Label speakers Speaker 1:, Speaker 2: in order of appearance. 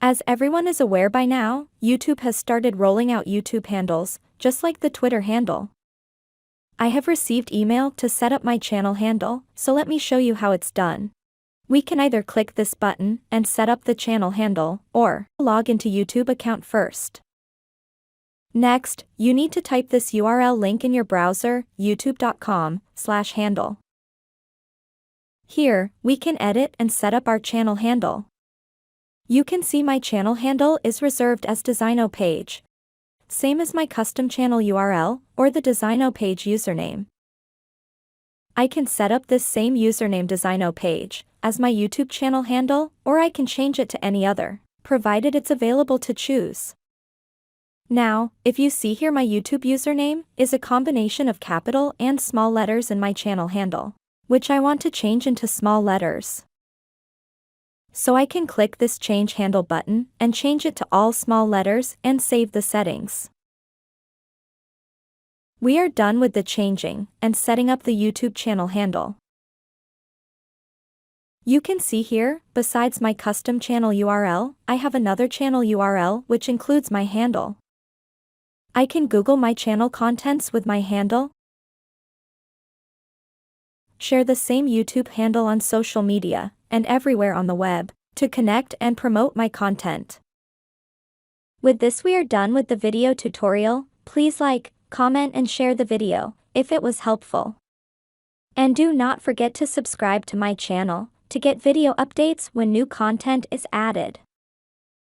Speaker 1: As everyone is aware by now, YouTube has started rolling out YouTube handles, just like the Twitter handle. I have received email to set up my channel handle, so let me show you how it's done. We can either click this button and set up the channel handle, or log into YouTube account first. Next, you need to type this URL link in your browser, youtube.com/handle. Here, we can edit and set up our channel handle. You can see my channel handle is reserved as Designo page. Same as my custom channel URL, or the Designo page username. I can set up this same username Designo page as my YouTube channel handle, or I can change it to any other, provided it's available to choose. Now, if you see here, my YouTube username is a combination of capital and small letters in my channel handle, which I want to change into small letters. So I can click this change handle button and change it to all small letters and save the settings. We are done with the changing and setting up the YouTube channel handle. You can see here, besides my custom channel URL, I have another channel URL which includes my handle. I can Google my channel contents with my handle, share the same YouTube handle on social media and everywhere on the web to connect and promote my content. With this, we are done with the video tutorial. Please like, comment and share the video if it was helpful. And do not forget to subscribe to my channel to get video updates when new content is added.